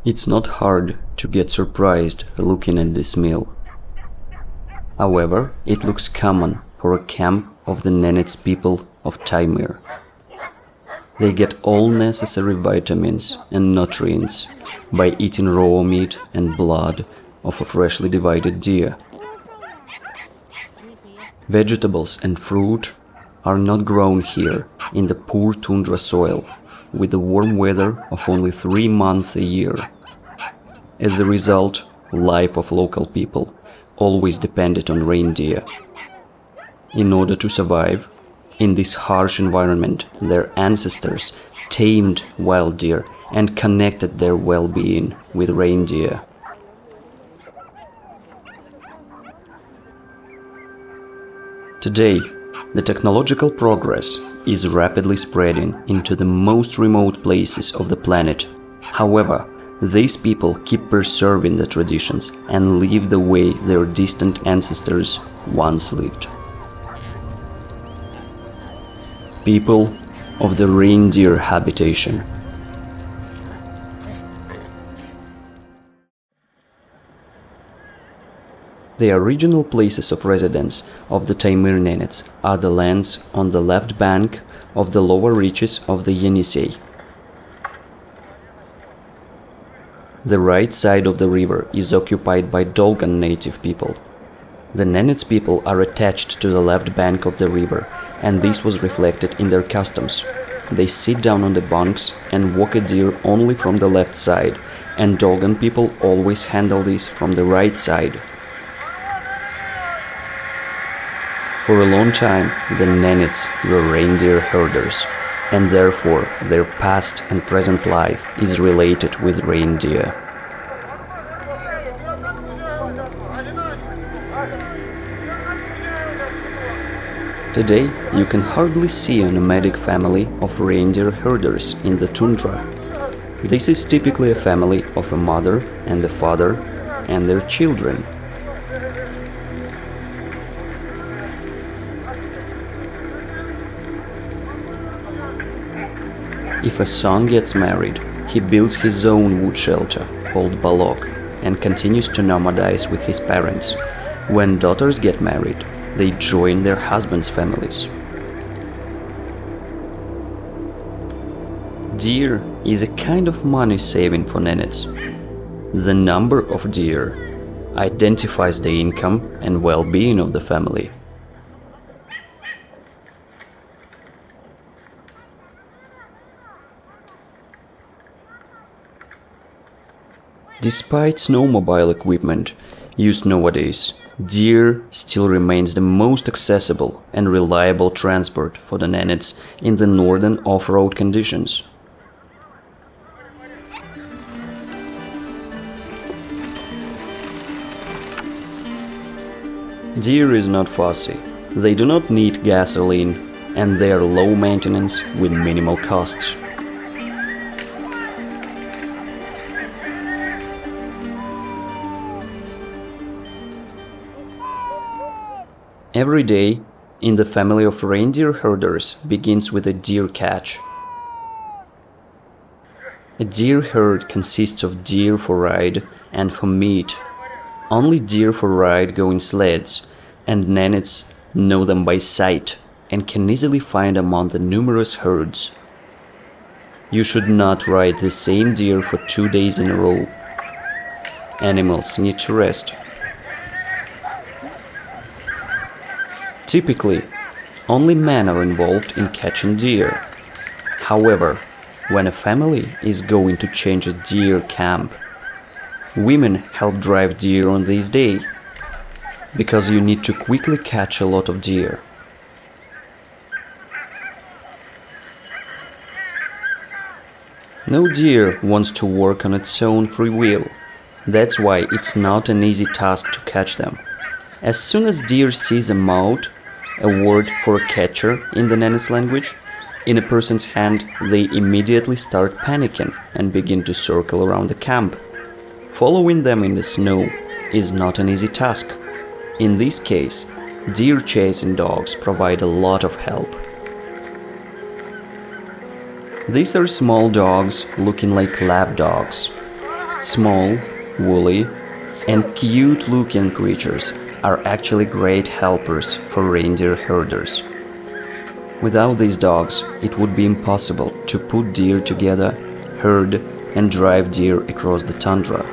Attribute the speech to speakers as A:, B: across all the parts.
A: It's not hard to get surprised looking at this meal. However, it looks common for a camp of the Nenets people of Taymyr. They get all necessary vitamins and nutrients by eating raw meat and blood of a freshly divided deer. Vegetables and fruit are not grown here in the poor tundra soil, with the warm weather of only 3 months a year. As a result, life of local people always depended on reindeer. In order to survive in this harsh environment, their ancestors tamed wild deer and connected their well-being with reindeer. Today, the technological progress is rapidly spreading into the most remote places of the planet. However, these people keep preserving the traditions and live the way their distant ancestors once lived. People of the reindeer habitation. The original places of residence of the Taymyr Nenets are the lands on the left bank of the lower reaches of the Yenisei. The right side of the river is occupied by Dolgan native people. The Nenets people are attached to the left bank of the river, and this was reflected in their customs. They sit down on the banks and walk a deer only from the left side, and Dolgan people always handle this from the right side. For a long time, the Nenets were reindeer herders, and therefore their past and present life is related with reindeer. Today, you can hardly see a nomadic family of reindeer herders in the tundra. This is typically a family of a mother and a father and their children. If a son gets married, he builds his own wood shelter, called balok, and continues to nomadize with his parents. When daughters get married, they join their husbands' families. Deer is a kind of money saving for Nenets. The number of deer identifies the income and well-being of the family. Despite snowmobile equipment used nowadays, deer still remains the most accessible and reliable transport for the Nenets in the northern off-road conditions. Deer is not fussy. They do not need gasoline, and they are low maintenance with minimal costs. Every day in the family of reindeer herders begins with a deer catch. A deer herd consists of deer for ride and for meat. Only deer for ride go in sleds, and Nenets know them by sight and can easily find among the numerous herds. You should not ride the same deer for 2 days in a row. Animals need to rest. Typically, only men are involved in catching deer. However, when a family is going to change a deer camp, women help drive deer on this day, because you need to quickly catch a lot of deer. No deer wants to work on its own free will. That's why it's not an easy task to catch them. As soon as deer sees a mout, a word for a catcher in the Nenets language, in a person's hand, they immediately start panicking and begin to circle around the camp. Following them in the snow is not an easy task. In this case, Deer chasing dogs provide a lot of help. These are small dogs looking like lap dogs. Small, woolly, and cute-looking creatures are actually great helpers for reindeer herders. Without these dogs, it would be impossible to put deer together, herd, and drive deer across the tundra.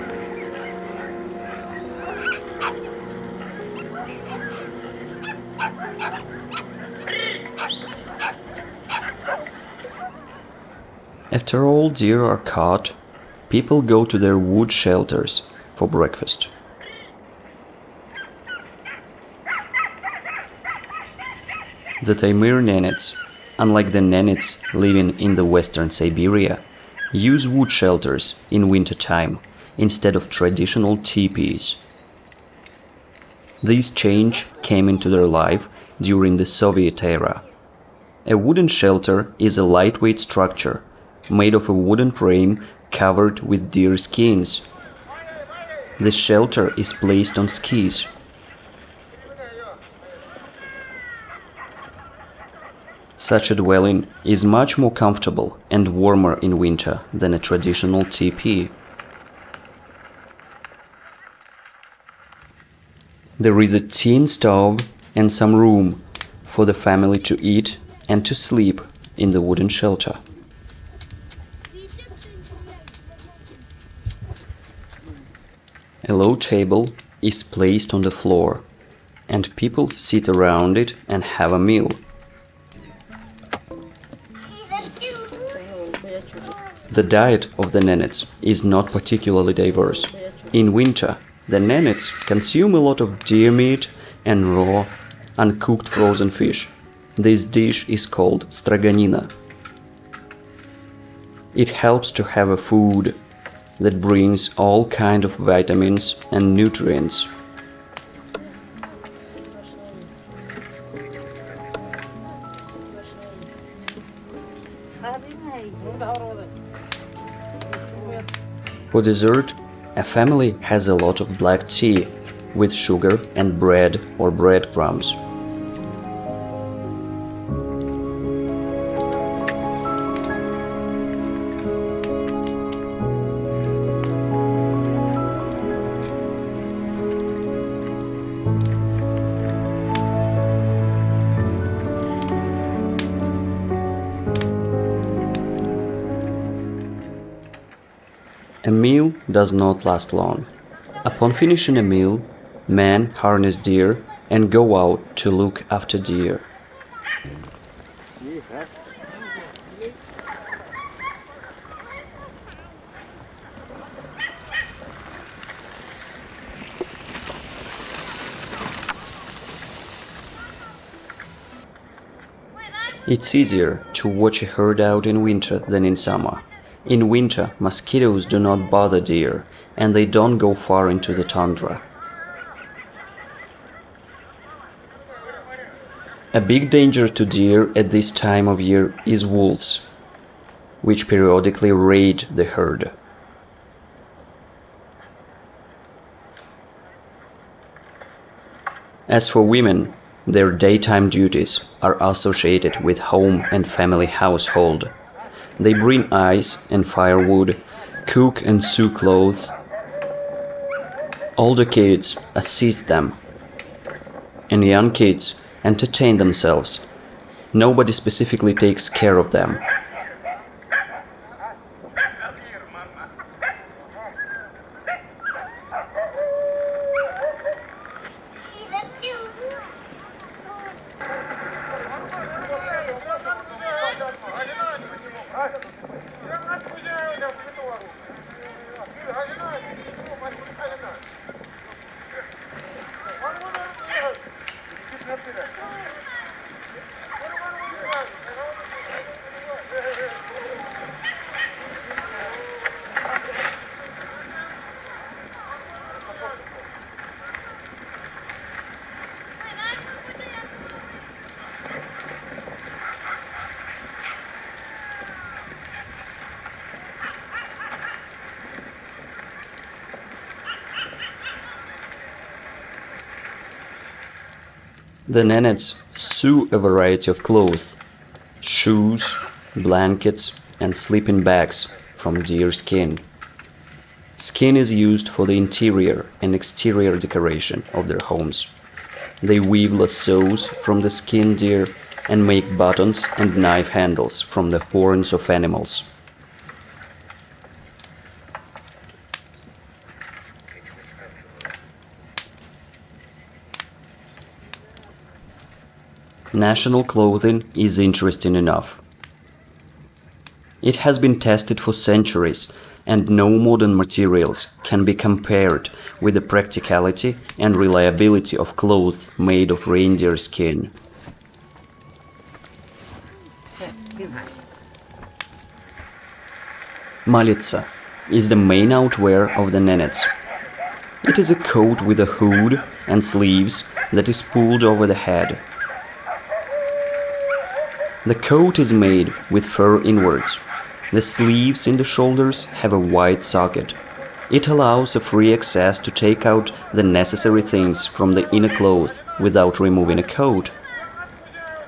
A: After all deer are caught, people go to their wood shelters for breakfast. The Taymyr Nenets, unlike the Nenets living in the western Siberia, use wood shelters in winter time instead of traditional teepees. This change came into their life during the Soviet era. A wooden shelter is a lightweight structure made of a wooden frame covered with deer skins. The shelter is placed on skis. Such a dwelling is much more comfortable and warmer in winter than a traditional teepee. There is a tin stove and some room for the family to eat and to sleep in the wooden shelter. A low table is placed on the floor, and people sit around it and have a meal. The diet of the Nenets is not particularly diverse. In winter, the Nenets consume a lot of deer meat and raw, uncooked frozen fish. This dish is called straganina. It helps to have a food that brings all kinds of vitamins and nutrients. For dessert, a family has a lot of black tea with sugar and bread or breadcrumbs. A meal does not last long. Upon finishing a meal, men harness deer and go out to look after deer. It's easier to watch a herd out in winter than in summer. In winter, mosquitoes do not bother deer, and they don't go far into the tundra. A big danger to deer at this time of year is wolves, which periodically raid the herd. As for women, their daytime duties are associated with home and family household. They bring ice and firewood, cook and sew clothes. Older kids assist them, and young kids entertain themselves. Nobody specifically takes care of them. The Nenets sew a variety of clothes, shoes, blankets, and sleeping bags from deer skin. Skin is used for the interior and exterior decoration of their homes. They weave lassos from the skinned deer and make buttons and knife handles from the horns of animals. National clothing is interesting enough. It has been tested for centuries, and no modern materials can be compared with the practicality and reliability of clothes made of reindeer skin. Malitsa is the main outwear of the Nenets. It is a coat with a hood and sleeves that is pulled over the head. The coat is made with fur inwards. The sleeves in the shoulders have a wide socket. It allows a free access to take out the necessary things from the inner clothes without removing a coat.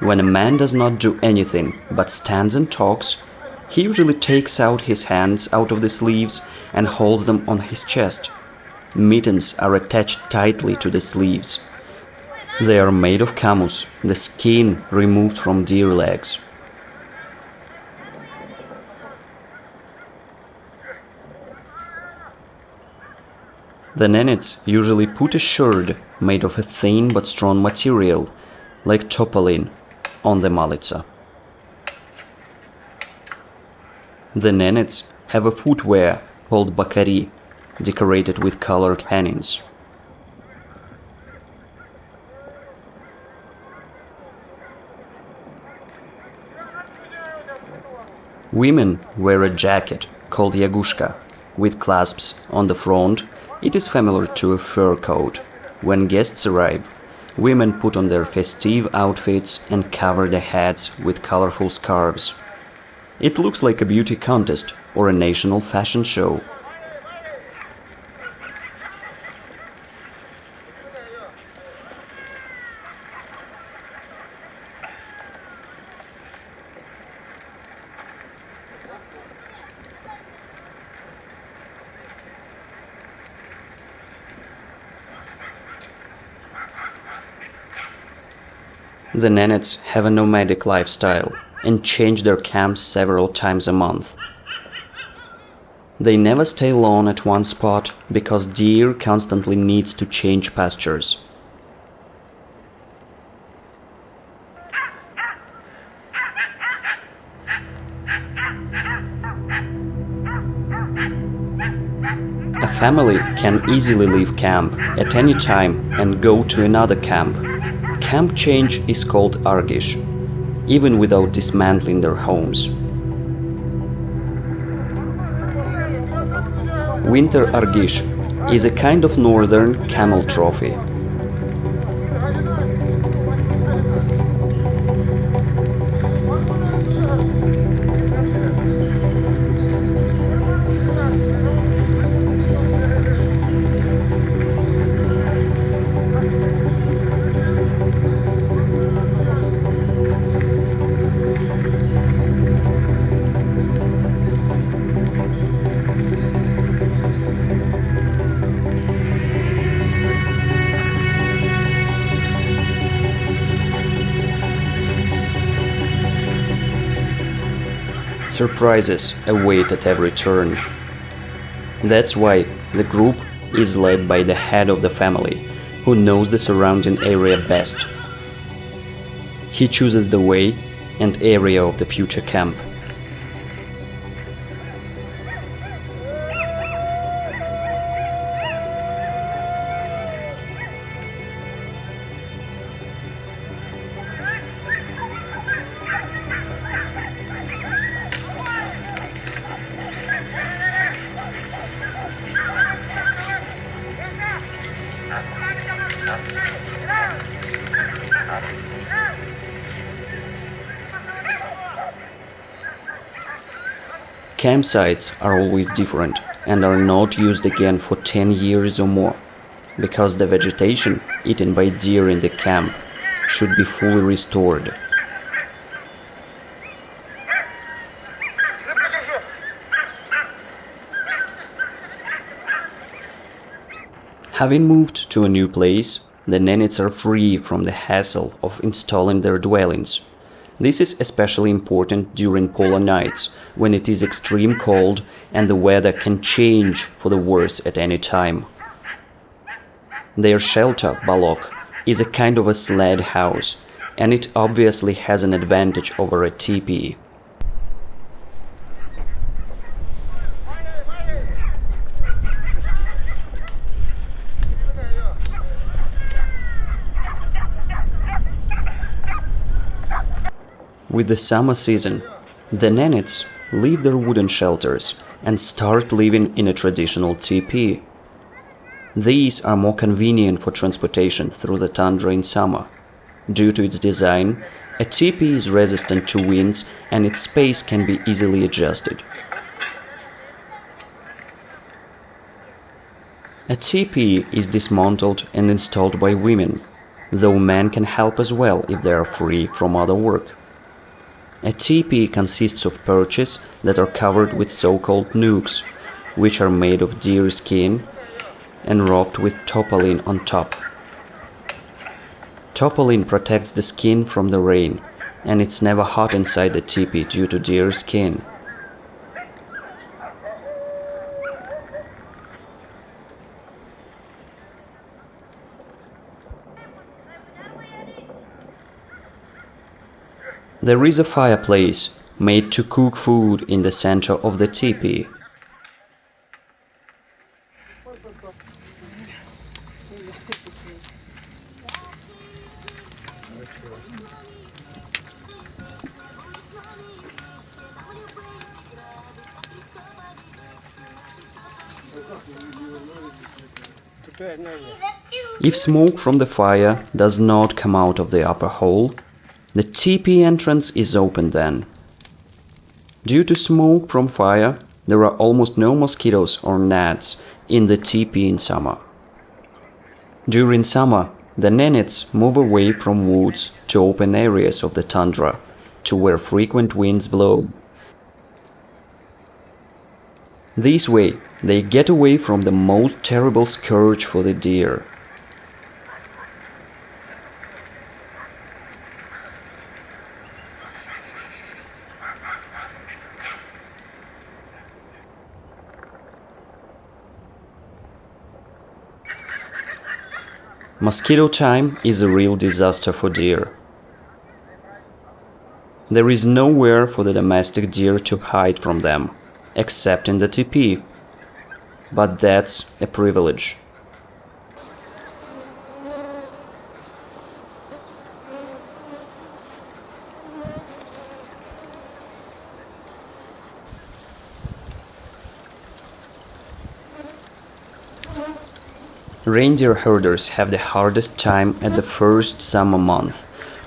A: When a man does not do anything but stands and talks, he usually takes out his hands out of the sleeves and holds them on his chest. Mittens are attached tightly to the sleeves. They are made of camus, the skin removed from deer legs. The Nenets usually put a shirt made of a thin but strong material, like topalin, on the Malitsa. The Nenets have a footwear called bakari, decorated with colored hangings. Women wear a jacket called yagushka, with clasps on the front. It is familiar to a fur coat. When guests arrive, women put on their festive outfits and cover their heads with colorful scarves. It looks like a beauty contest or a national fashion show. The Nenets have a nomadic lifestyle and change their camps several times a month. They never stay long at one spot because deer constantly needs to change pastures. A family can easily leave camp at any time and go to another camp. Camp change is called argish, even without dismantling their homes. Winter argish is a kind of northern camel trophy. Surprises await at every turn. That's why the group is led by the head of the family, who knows the surrounding area best. He chooses the way and area of the future camp. Campsites are always different and are not used again for 10 years or more, because the vegetation eaten by deer in the camp should be fully restored. Having moved to a new place, the Nenets are free from the hassle of installing their dwellings. This is especially important during polar nights, when it is extreme cold and the weather can change for the worse at any time. Their shelter, balok, is a kind of a sled house, and it obviously has an advantage over a teepee. With the summer season, the Nenets leave their wooden shelters and start living in a traditional teepee. These are more convenient for transportation through the tundra in summer. Due to its design, a teepee is resistant to winds and its space can be easily adjusted. A teepee is dismantled and installed by women, though men can help as well if they are free from other work. A teepee consists of perches that are covered with so-called nooks, which are made of deer skin and roped with topolin on top. Topolin protects the skin from the rain, and it's never hot inside the teepee due to deer skin. There is a fireplace made to cook food in the center of the teepee. If smoke from the fire does not come out of the upper hole, the teepee entrance is open then. Due to smoke from fire, there are almost no mosquitoes or gnats in the teepee in summer. During summer, the Nenets move away from woods to open areas of the tundra, to where frequent winds blow. This way, they get away from the most terrible scourge for the deer. Mosquito time is a real disaster for deer. There is nowhere for the domestic deer to hide from them, except in the teepee. But that's a privilege. Reindeer herders have the hardest time at the first summer month,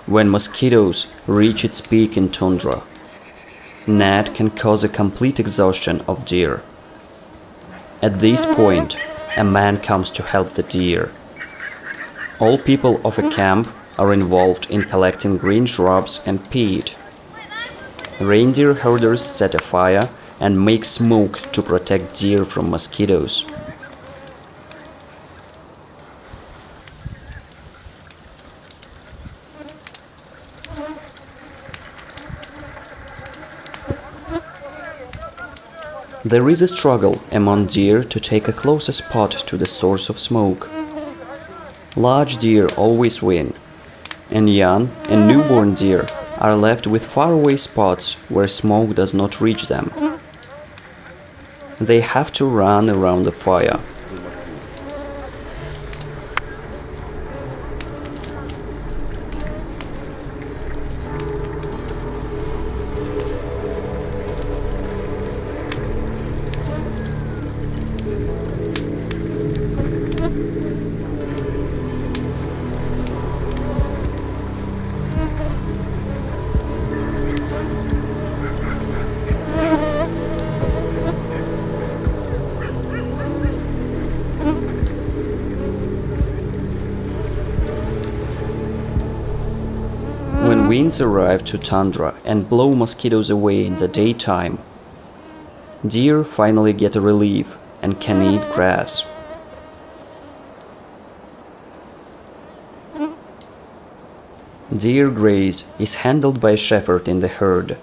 A: when mosquitoes reach its peak in tundra. Gnat can cause a complete exhaustion of deer. At this point, a man comes to help the deer. All people of a camp are involved in collecting green shrubs and peat. Reindeer herders set a fire and make smoke to protect deer from mosquitoes. There is a struggle among deer to take a closer spot to the source of smoke. Large deer always win, and young and newborn deer are left with faraway spots where smoke does not reach them. They have to run around the fire. winds arrive to Tundra and blow mosquitoes away in the daytime, deer finally get a relief and can eat grass. Deer graze is handled by a shepherd in the herd.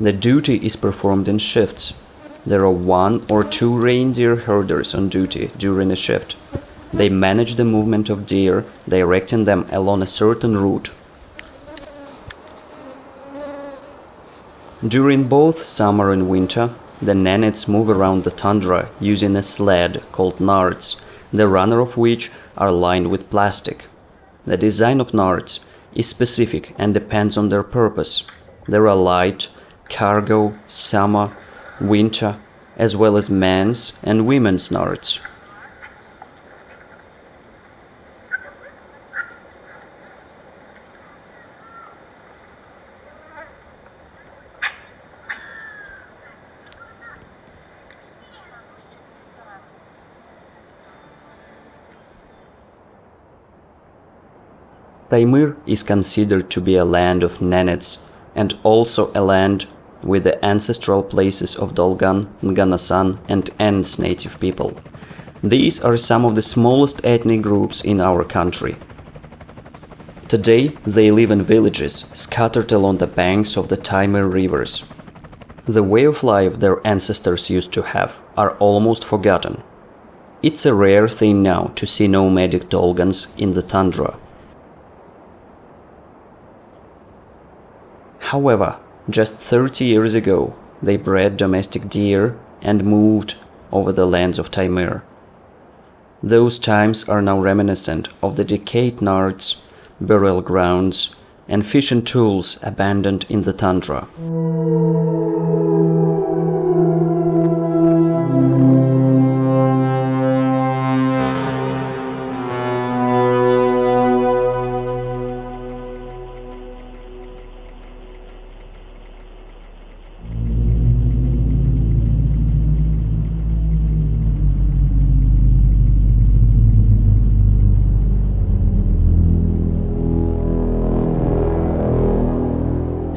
A: The duty is performed in shifts. There are 1 or 2 reindeer herders on duty during a shift. They manage the movement of deer, directing them along a certain route. During both summer and winter, the Nenets move around the tundra using a sled called nards, the runner of which are lined with plastic. The design of nards is specific and depends on their purpose. There are light, cargo, summer, winter, as well as men's and women's nards. Taymyr is considered to be a land of Nenets and also a land with the ancestral places of Dolgan, Nganasan and Ents native people. These are some of the smallest ethnic groups in our country. Today they live in villages scattered along the banks of the Taymyr rivers. The way of life their ancestors used to have are almost forgotten. It's a rare thing now to see nomadic Dolgans in the tundra. However, just 30 years ago, they bred domestic deer and moved over the lands of Taymyr. Those times are now reminiscent of the decayed nards, burial grounds, and fishing tools abandoned in the tundra.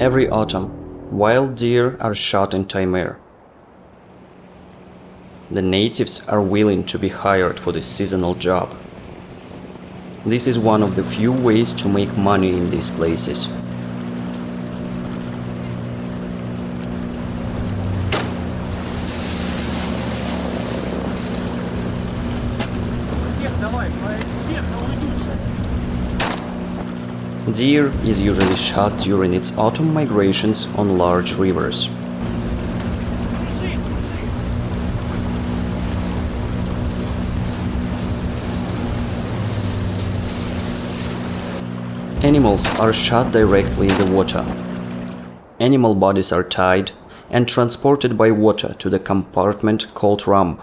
A: Every autumn, wild deer are shot in Taymyr. The natives are willing to be hired for this seasonal job. This is one of the few ways to make money in these places. Deer is usually shot during its autumn migrations on large rivers. Animals are shot directly in the water. Animal bodies are tied and transported by water to the compartment called rump,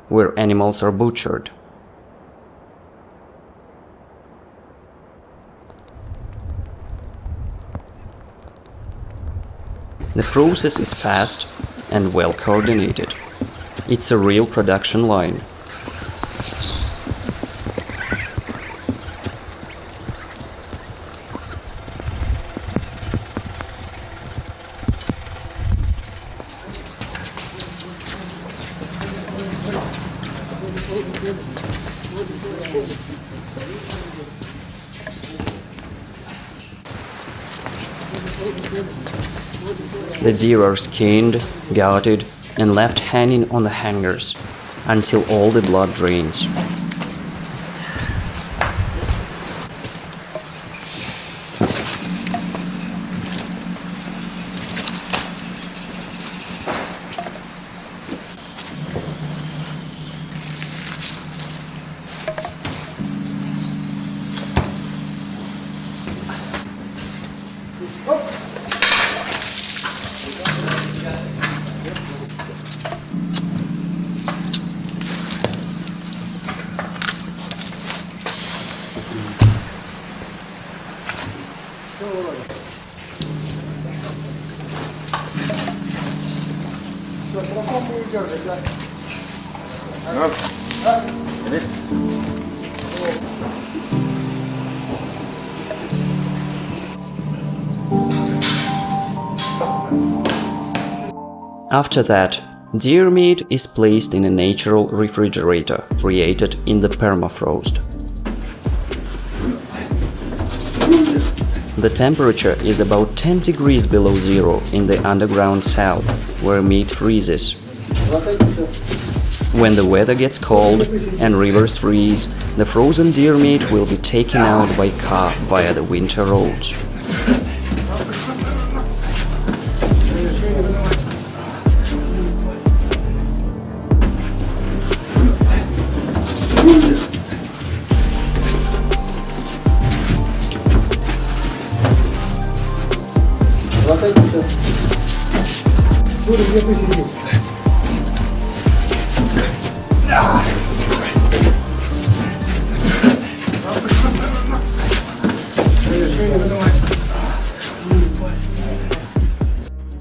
A: where animals are butchered. The process is fast and well coordinated. It's a real production line. The deer are skinned, gutted, and left hanging on the hangers until all the blood drains. After that, deer meat is placed in a natural refrigerator created in the permafrost. The temperature is about 10 degrees below zero in the underground south, where meat freezes. When the weather gets cold and rivers freeze, the frozen deer meat will be taken out by car via the winter roads.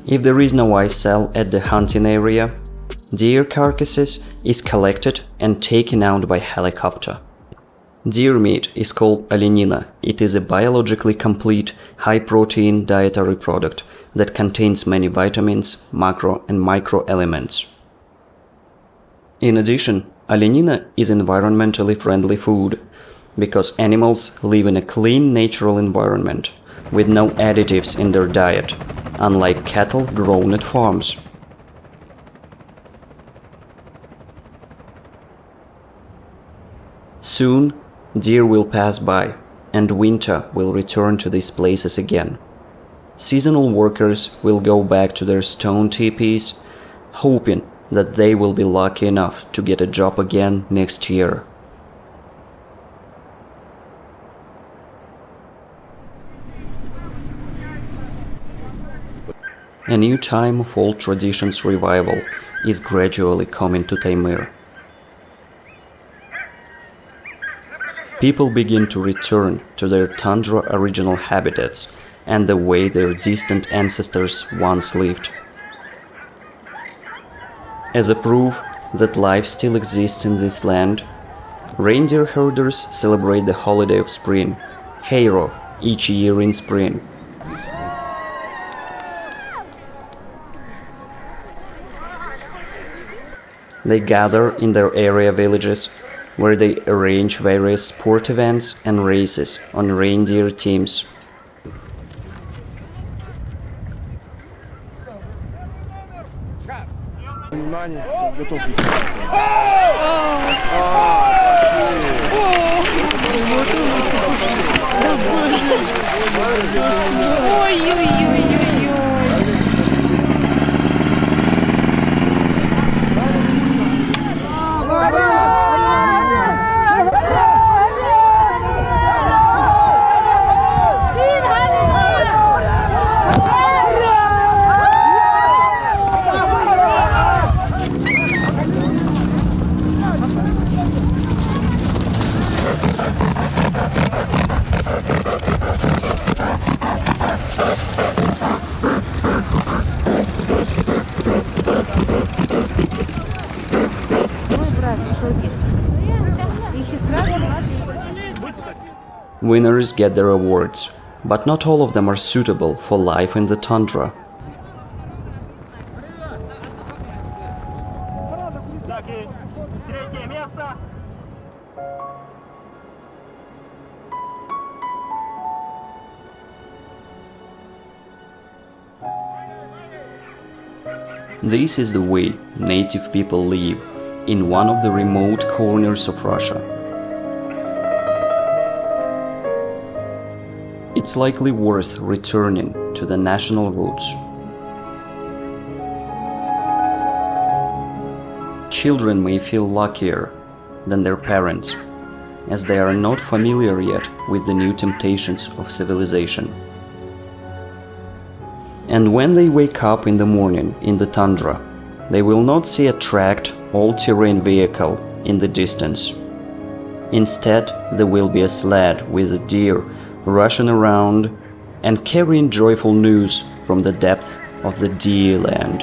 A: If there is no ice cell at the hunting area, deer carcasses is collected and taken out by helicopter. Deer meat is called olenina. It is a biologically complete, high-protein dietary product that contains many vitamins, macro and micro elements. In addition, olenina is environmentally friendly food because animals live in a clean natural environment with no additives in their diet, unlike cattle grown at farms. Soon, deer will pass by, and winter will return to these places again. Seasonal workers will go back to their stone teepees, hoping that they will be lucky enough to get a job again next year. A new time of old traditions revival is gradually coming to Taymyr. People begin to return to their tundra original habitats and the way their distant ancestors once lived. As a proof that life still exists in this land, reindeer herders celebrate the holiday of spring, Hayro, each year in spring. They gather in their area villages, where they arrange various sport events and races on reindeer teams. Winners get their awards, but not all of them are suitable for life in the tundra. This is the way native people live in one of the remote corners of Russia. It's likely worth returning to the national roots. Children may feel luckier than their parents, as they are not familiar yet with the new temptations of civilization. And when they wake up in the morning in the tundra, they will not see a tracked, all-terrain vehicle in the distance. Instead, there will be a sled with a deer rushing around and carrying joyful news from the depth of the deer land.